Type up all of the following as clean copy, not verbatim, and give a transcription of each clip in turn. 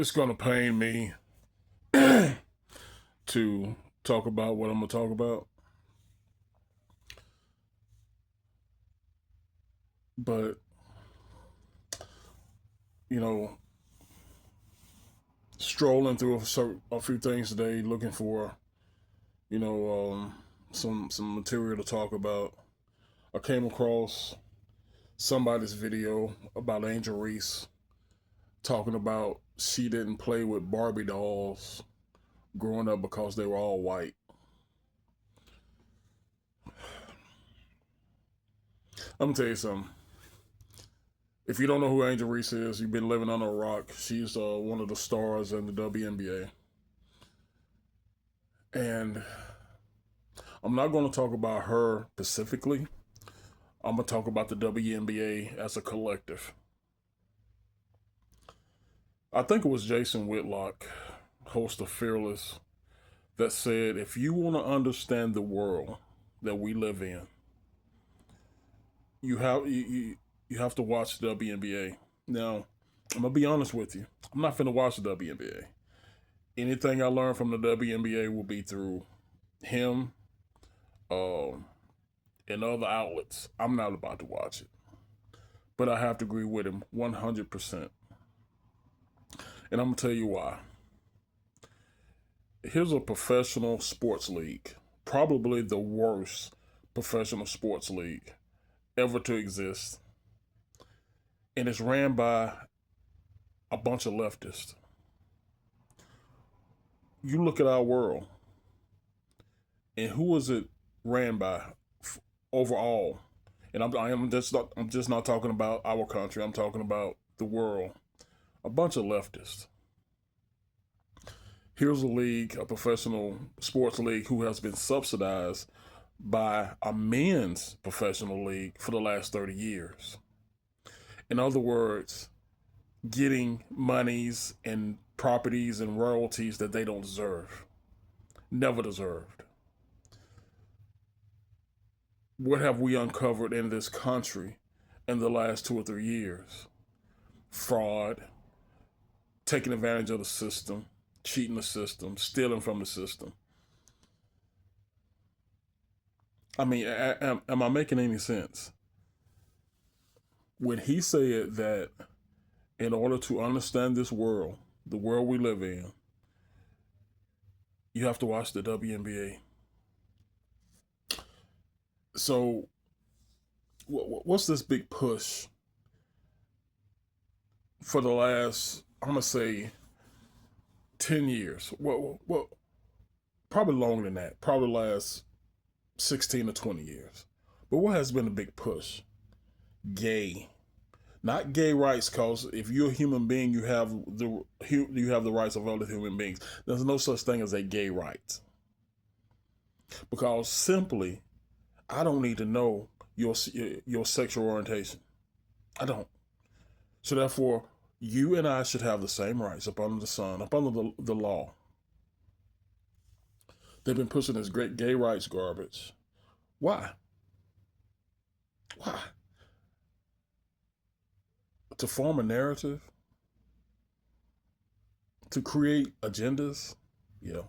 It's gonna pain me to talk about what I'm gonna talk about, but you know, strolling through a few things today, looking for you know some material to talk about. I came across somebody's video about Angel Reese talking about she didn't play with Barbie dolls growing up because they were all white. I'm gonna tell you something. If you don't know who Angel Reese is, you've been living under a rock. She's one of the stars in the WNBA. And I'm not going to talk about her specifically. I'm going to talk about the WNBA as a collective. I think it was Jason Whitlock, host of Fearless, that said, if you want to understand the world that we live in, you have to watch the WNBA. Now, I'm gonna be honest with you. I'm not finna watch the WNBA. Anything I learn from the WNBA will be through him, um, and other outlets. I'm not about to watch it, but I have to agree with him 100%. And I'm gonna tell you why. Here's a professional sports league, probably the worst professional sports league ever to exist, and it's ran by a bunch of leftists. You look at our world, and who is it ran by overall? And I'm just not talking about our country. I'm talking about the world. A bunch of leftists. Here's a league, a professional sports league, who has been subsidized by a men's professional league for the last 30 years. In other words, getting monies and properties and royalties that they don't deserve, never deserved. What have we uncovered in this country in the last 2 or 3 years? Fraud, taking advantage of the system, cheating the system, stealing from the system. I mean, am I making any sense? When he said that in order to understand this world, the world we live in, you have to watch the WNBA. So, what's this big push for the last, I'm going to say, 10 years? Well, probably longer than that. Probably last 16 to 20 years. But what has been a big push? Gay. Not gay rights, because if you're a human being, you have the rights of other human beings. There's no such thing as a gay right. Because simply, I don't need to know your sexual orientation. I don't. So therefore, you and I should have the same rights up under the sun, up under the law. They've been pushing this great gay rights garbage. Why? Why? To form a narrative? To create agendas? Yeah.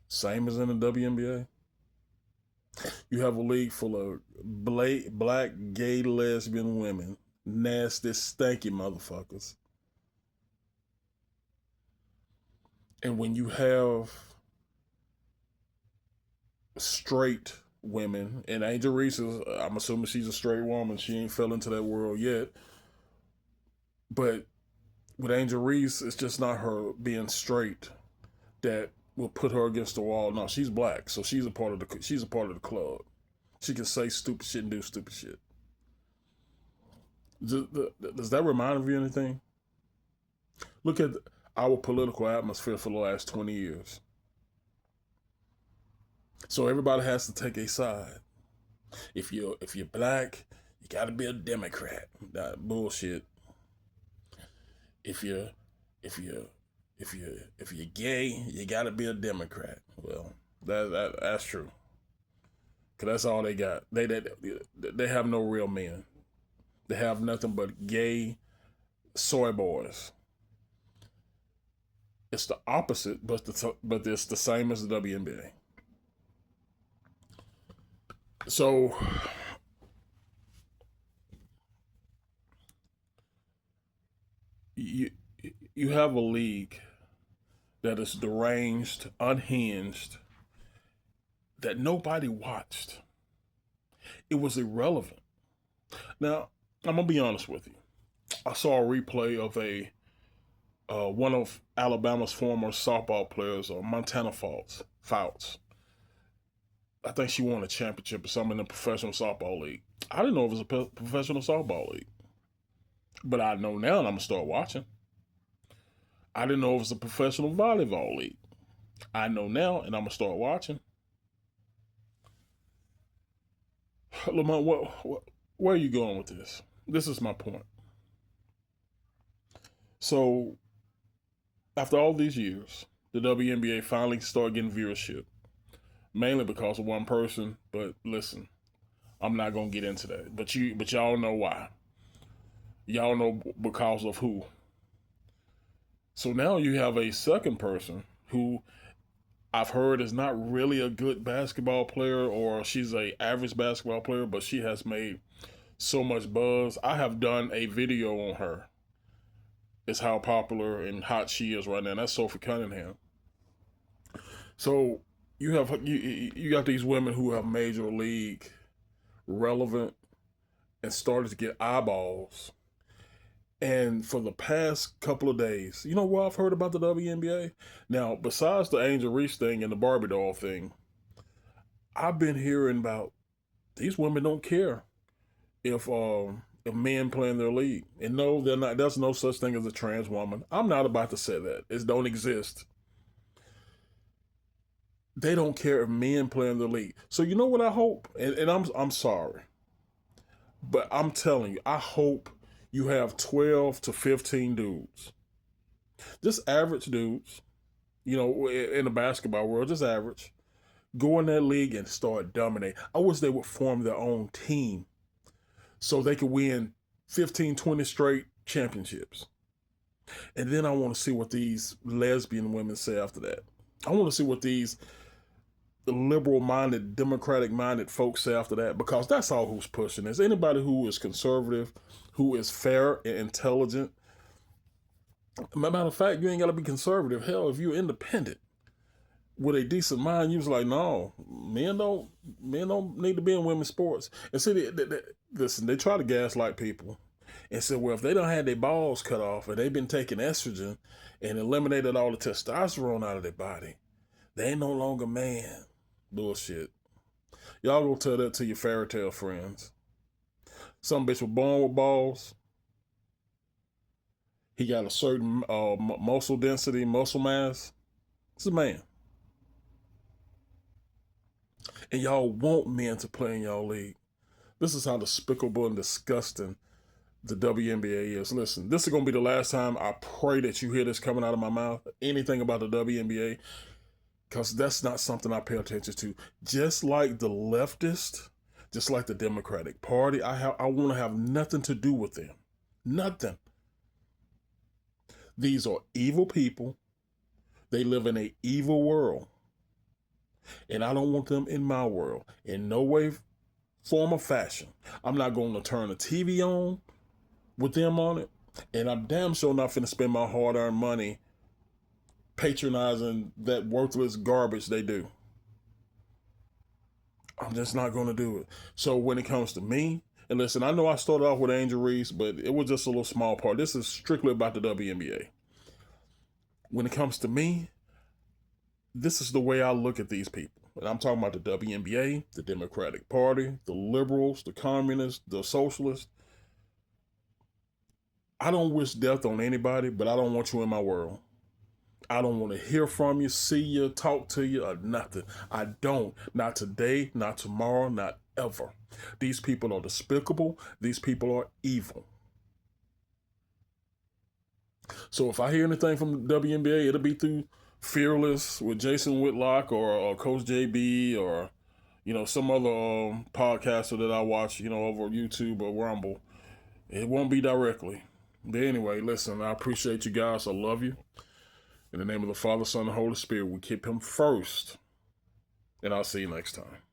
Same as in the WNBA. You have a league full of black, gay, lesbian women. Nasty, stanky motherfuckers. And when you have straight women, and Angel Reese is, I'm assuming she's a straight woman. She ain't fell into that world yet. But with Angel Reese, it's just not her being straight that will put her against the wall. No, she's black, so she's a part of the club. She can say stupid shit and do stupid shit. Does that remind you of anything? Look at our political atmosphere for the last 20 years. So everybody has to take a side. If you're black, you got to be a Democrat. That bullshit. If you're gay, you got to be a Democrat. Well, that's true. Cause that's all they got. They have no real men. They have nothing but gay soy boys. It's the opposite, but it's the same as the WNBA. So you you have a league that is deranged, unhinged, that nobody watched. It was irrelevant. Now, I'm gonna be honest with you. I saw a replay of a one of Alabama's former softball players, Montana Fouts. I think she won a championship or something in the professional softball league. I didn't know it was a professional softball league, but I know now, and I'm gonna start watching. I didn't know it was a professional volleyball league. I know now, and I'm gonna start watching. Lamont, where are you going with this? This is my point. So, after all these years, the WNBA finally started getting viewership, mainly because of one person. But listen, I'm not gonna get into that. But y'all know why. Y'all know because of who. So now you have a second person who I've heard is not really a good basketball player, or she's a average basketball player, but she has made so much buzz. I have done a video on her. It's how popular and hot she is right now. And that's Sophie Cunningham. So you got these women who have major league relevant and started to get eyeballs. And for the past couple of days, you know what I've heard about the WNBA? Now, besides the Angel Reese thing and the Barbie doll thing, I've been hearing about these women don't care if men play in their league. And no, they're not. There's no such thing as a trans woman. I'm not about to say that. It don't exist. They don't care if men play in the league. So you know what I hope? And I'm sorry. But I'm telling you, I hope you have 12 to 15 dudes. Just average dudes, in the basketball world, just average. Go in that league and start dominating. I wish they would form their own team so they could win 15, 20 straight championships. And then I want to see what these lesbian women say after that. I want to see what these liberal-minded, democratic-minded folks say after that, because that's all who's pushing this. Anybody who is conservative, who is fair and intelligent. Matter of fact, you ain't got to be conservative. Hell, if you're independent with a decent mind, you was like, no, men don't need to be in women's sports. And see, listen, they try to gaslight people and say, well, if they don't have their balls cut off and they've been taking estrogen and eliminated all the testosterone out of their body, they ain't no longer man. Bullshit. Y'all go tell that to your fairy tale friends. Some bitch was born with balls. He got a certain muscle density, muscle mass. It's a man. And y'all want men to play in y'all league. This is how despicable and disgusting the WNBA is. Listen, this is going to be the last time I pray that you hear this coming out of my mouth, anything about the WNBA, because that's not something I pay attention to. Just like the leftist, just like the Democratic Party, I want to have nothing to do with them. Nothing. These are evil people. They live in an evil world. And I don't want them in my world. In no way, form, or fashion. I'm not going to turn the TV on with them on it. And I'm damn sure not finna spend my hard-earned money patronizing that worthless garbage they do. I'm just not going to do it. So when it comes to me, and listen, I know I started off with Angel Reese, but it was just a little small part. This is strictly about the WNBA. When it comes to me, this is the way I look at these people. And I'm talking about the WNBA, the Democratic Party, the liberals, the communists, the socialists. I don't wish death on anybody, but I don't want you in my world. I don't want to hear from you, see you, talk to you, or nothing. I don't. Not today, not tomorrow, not ever. These people are despicable. These people are evil. So if I hear anything from the WNBA, it'll be through Fearless with Jason Whitlock or Coach JB or, some other podcaster that I watch, over YouTube or Rumble. It won't be directly. But anyway, listen, I appreciate you guys. I love you. In the name of the Father, Son, and Holy Spirit, we keep him first. And I'll see you next time.